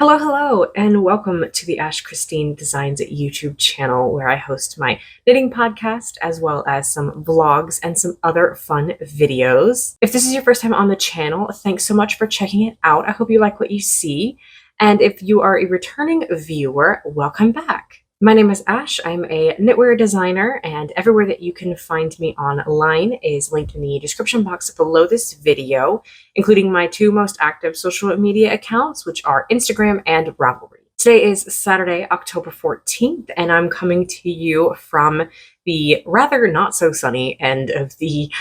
Hello, and welcome to the Ash Christine Designs YouTube channel, where I host my knitting podcast, as well as some vlogs and some other fun videos. If this is your first time on the channel, thanks so much for checking it out. I hope you like what you see. And if you are a returning viewer, welcome back. My name is Ash. I'm a knitwear designer, and everywhere that you can find me online is linked in the description box below this video, including my two most active social media accounts, which are Instagram and Ravelry. Today is Saturday, October 14th, and I'm coming to you from the rather not so sunny end of the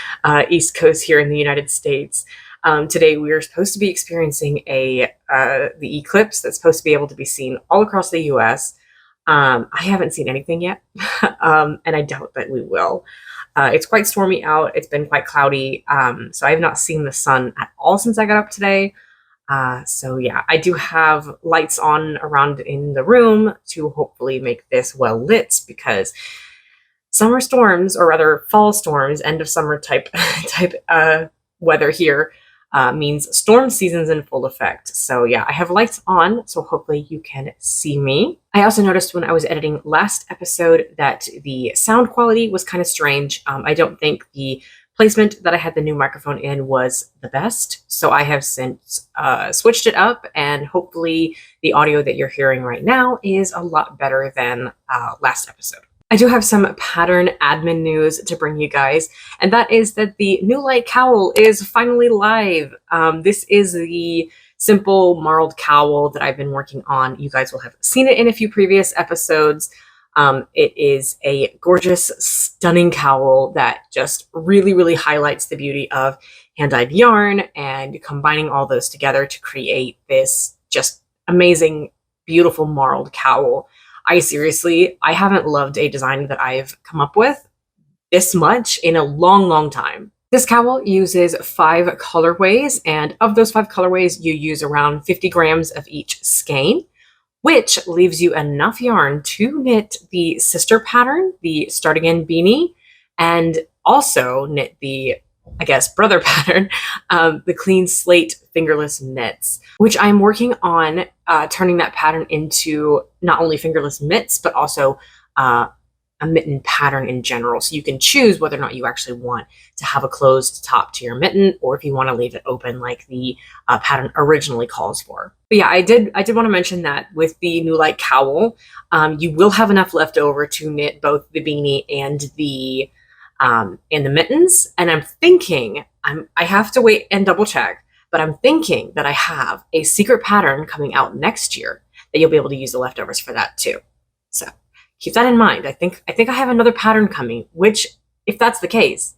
East Coast here in the United States. Today we are supposed to be experiencing the eclipse that's supposed to be able to be seen all across the US. I haven't seen anything yet, and I doubt that we will. It's quite stormy out. It's been quite cloudy, so I have not seen the sun at all since I got up today. So yeah, I do have lights on around in the room to hopefully make this well lit, because summer storms, or rather fall storms, end of summer type weather here means storm season's in full effect. So yeah, I have lights on, so hopefully you can see me. I also noticed when I was editing last episode that the sound quality was kind of strange. I don't think the placement that I had the new microphone in was the best, so I have since switched it up, and hopefully the audio that you're hearing right now is a lot better than last episode. I do have some pattern admin news to bring you guys, and that is that the new Light Cowl is finally live. This is the simple marled cowl that I've been working on. You guys will have seen it in a few previous episodes. It is a gorgeous, stunning cowl that just really highlights the beauty of hand-dyed yarn, and combining all those together to create this just amazing, beautiful marled cowl. I haven't loved a design that I've come up with this much in a long time. This cowl uses 5 colorways, and of those 5 colorways, you use around 50 grams of each skein, which leaves you enough yarn to knit the sister pattern, the Start Again beanie, and also knit the, I guess, brother pattern, the Clean Slate fingerless knits, which I'm working on turning that pattern into not only fingerless mitts, but also a mitten pattern in general. So you can choose whether or not you actually want to have a closed top to your mitten, or if you want to leave it open like the pattern originally calls for. But yeah, I did want to mention that with the new Light Cowl, you will have enough left over to knit both the beanie and the mittens. And I'm thinking, I have to wait and double check, but I'm thinking that I have a secret pattern coming out next year that you'll be able to use the leftovers for that too. So keep that in mind. I think I have another pattern coming, which, if that's the case,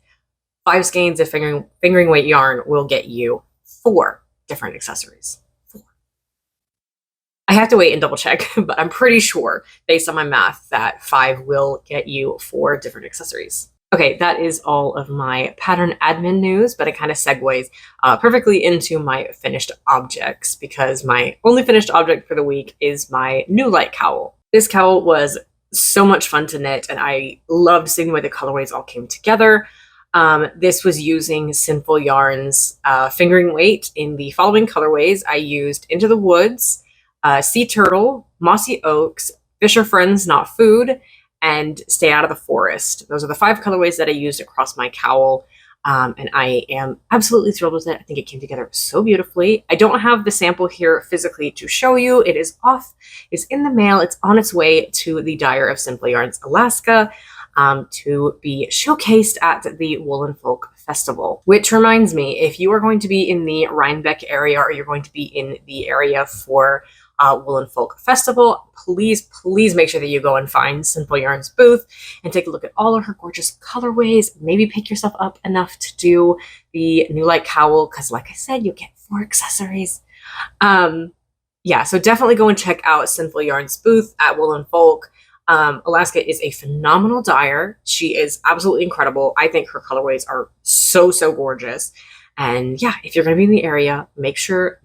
5 skeins of fingering weight yarn will get you 4 different accessories. 4. I have to wait and double check, but I'm pretty sure, based on my math, that 5 will get you 4 different accessories. Okay, that is all of my pattern admin news, but it kind of segues perfectly into my finished objects, because my only finished object for the week is my new Light Cowl. This cowl was so much fun to knit, and I loved seeing the way the colorways all came together. This was using Sinful Yarns fingering weight in the following colorways. I used Into the Woods, Sea Turtle, Mossy Oaks, Fisher Friends Not Food, and Stay Out of the Forest. Those are the 5 colorways that I used across my cowl, and I am absolutely thrilled with it. I think it came together so beautifully. I don't have the sample here physically to show you. It is off. It's in the mail. It's on its way to the dyer of Simple Yarns, Alaska, to be showcased at the Woolen Folk Festival. Which reminds me, if you are going to be in the Rhinebeck area, or you're going to be in the area for Woolen Folk Festival, please make sure that you go and find Simple Yarns booth and take a look at all of her gorgeous colorways. Maybe pick yourself up enough to do the new Light Cowl, because like I said, you'll get 4 accessories. Yeah, so definitely go and check out Simple Yarns booth at Woolen Folk. Alaska is a phenomenal dyer. She is absolutely incredible. I think her colorways are so gorgeous. And yeah, if you're going to be in the area, make sure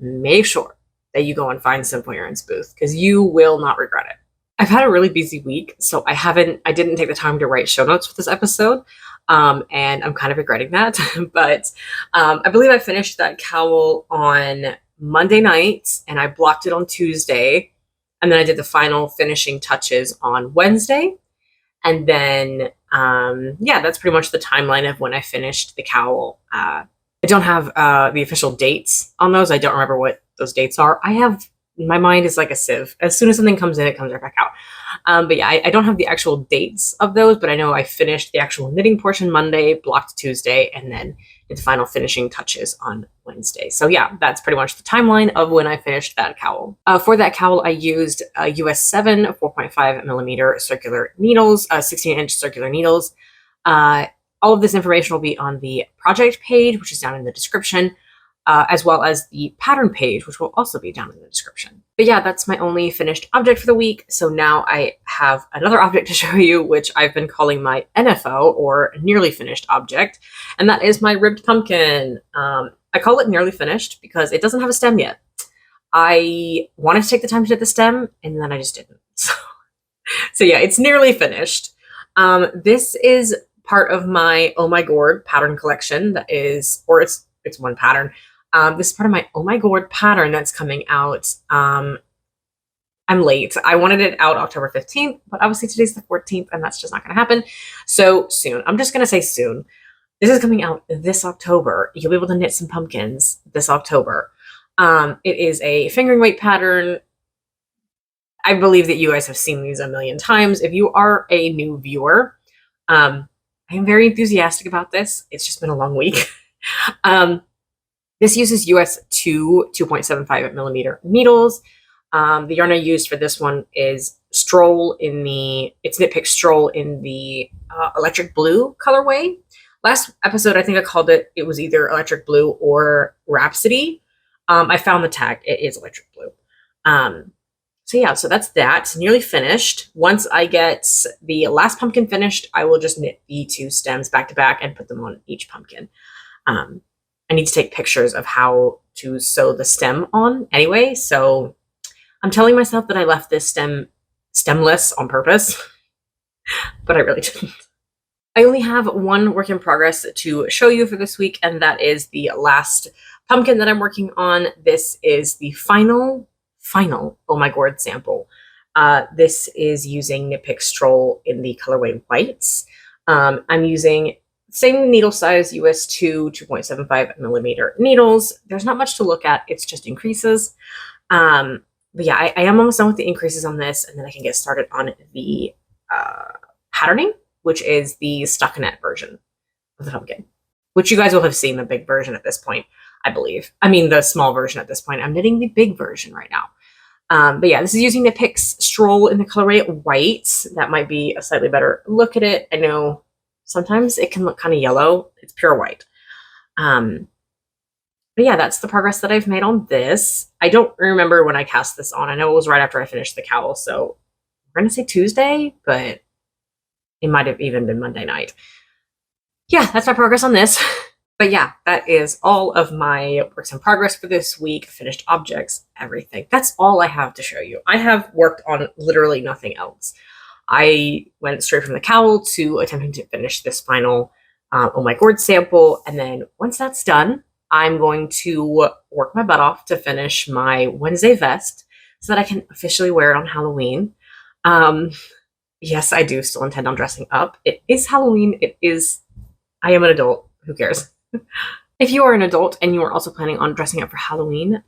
that you go and find Simple Yarns booth, because you will not regret it. I've had a really busy week, so I didn't take the time to write show notes for this episode, and I'm kind of regretting that. But I believe I finished that cowl on Monday night and I blocked it on Tuesday. And then I did the final finishing touches on Wednesday. And then, yeah, that's pretty much the timeline of when I finished the cowl. I don't have the official dates on those. I don't remember what those dates are. My mind is like a sieve. As soon as something comes in, it comes right back out. But yeah, I don't have the actual dates of those, but I know I finished the actual knitting portion Monday, blocked Tuesday, and then did the final finishing touches on Wednesday. So yeah, that's pretty much the timeline of when I finished that cowl. For that cowl, I used US 7 4.5 millimeter circular needles, 16-inch circular needles. All of this information will be on the project page, which is down in the description, as well as the pattern page, which will also be down in the description. But yeah, that's my only finished object for the week. So now I have another object to show you, which I've been calling my NFO, or nearly finished object, and that is my ribbed pumpkin. I call it nearly finished because it doesn't have a stem yet. I wanted to take the time to do the stem, and then I just didn't. So yeah, it's nearly finished. This is part of my Oh My Gourd pattern collection. That is, or it's one pattern. This is part of my Oh My Gourd pattern that's coming out. I'm late. I wanted it out October 15th, but obviously today's the 14th and that's just not going to happen. So soon. I'm just going to say soon. This is coming out this October. You'll be able to knit some pumpkins this October. It is a fingering weight pattern. I believe that you guys have seen these a million times. If you are a new viewer, I am very enthusiastic about this. It's just been a long week. This uses US 2.75 millimeter needles. The yarn I used for this one is it's Knit Pick Stroll in the electric blue colorway. Last episode, I think I called it was either electric blue or Rhapsody. I found the tag. It is electric blue. So yeah, so that's that. It's nearly finished. Once I get the last pumpkin finished, I will just knit the 2 stems back to back and put them on each pumpkin. I need to take pictures of how to sew the stem on anyway, so I'm telling myself that I left this stemless on purpose, but I really didn't. I only have one work in progress to show you for this week, and that is the last pumpkin that I'm working on. This is the final Oh My Gourd sample. This is using Knit Pick Stroll in the colorway whites. I'm using same needle size, US 2.75 millimeter needles. There's not much to look at. It's just increases. But yeah, I am almost done with the increases on this, and then I can get started on the patterning, which is the stockinette version of the pumpkin, which you guys will have seen the big version at this point, I believe. I mean, the small version at this point. I'm knitting the big version right now. But yeah, this is using the Pick Stroll in the colorway white. That might be a slightly better look at it. I know sometimes it can look kind of yellow. It's pure white. But yeah, that's the progress that I've made on this. I don't remember when I cast this on. I know it was right after I finished the cowl, so we're going to say Tuesday, but it might have even been Monday night. Yeah, that's my progress on this. But yeah, that is all of my works in progress for this week. Finished objects, everything. That's all I have to show you. I have worked on literally nothing else. I went straight from the cowl to attempting to finish this final Oh My Gourd sample. And then once that's done, I'm going to work my butt off to finish my Wednesday vest so that I can officially wear it on Halloween. Yes, I do still intend on dressing up. It is Halloween. I am an adult. Who cares? If you are an adult and you are also planning on dressing up for Halloween,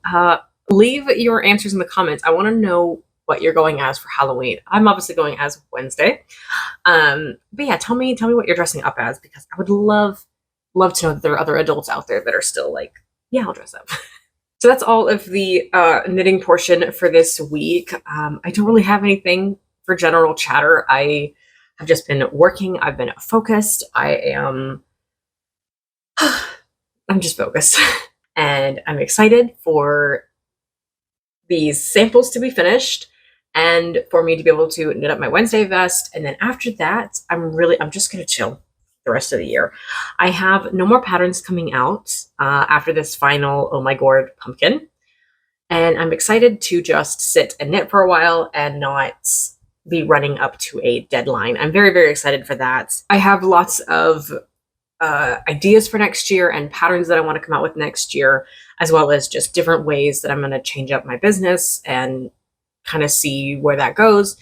leave your answers in the comments. I want to know what you're going as for Halloween. I'm obviously going as Wednesday. But yeah, tell me what you're dressing up as, because I would love to know that there are other adults out there that are still like, yeah, I'll dress up. So that's all of the knitting portion for this week. I don't really have anything for general chatter. I have just been working. I've been focused. I'm just focused. And I'm excited for these samples to be finished and for me to be able to knit up my Wednesday vest. And then after that, I'm just going to chill the rest of the year. I have no more patterns coming out after this final Oh My Gourd pumpkin. And I'm excited to just sit and knit for a while and not be running up to a deadline. I'm very, very excited for that. I have lots of ideas for next year and patterns that I want to come out with next year. as well as just different ways that I'm going to change up my business and kind of see where that goes.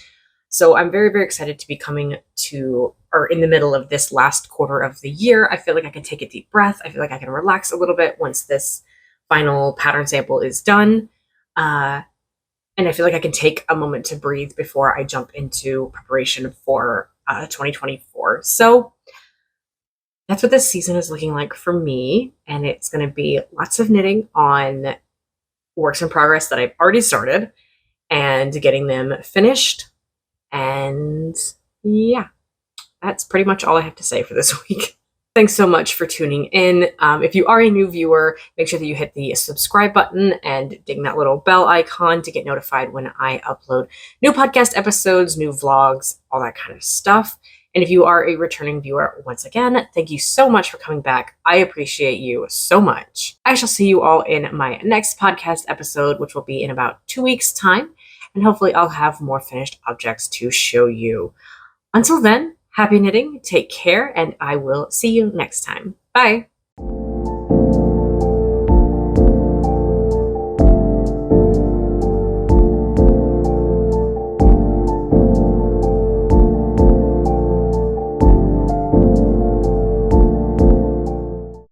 So I'm very, very excited to be coming to, or in the middle of this last quarter of the year. I feel like I can take a deep breath. I feel like I can relax a little bit once this final pattern sample is done. And I feel like I can take a moment to breathe before I jump into preparation for 2024. So that's what this season is looking like for me. And it's going to be lots of knitting on works in progress that I've already started and getting them finished. And yeah, that's pretty much all I have to say for this week. Thanks so much for tuning in. If you are a new viewer, make sure that you hit the subscribe button and ding that little bell icon to get notified when I upload new podcast episodes, new vlogs, all that kind of stuff. And if you are a returning viewer, once again, thank you so much for coming back. I appreciate you so much. I shall see you all in my next podcast episode, which will be in about 2 weeks' time. And hopefully I'll have more finished objects to show you. Until then, happy knitting, take care, and I will see you next time. Bye.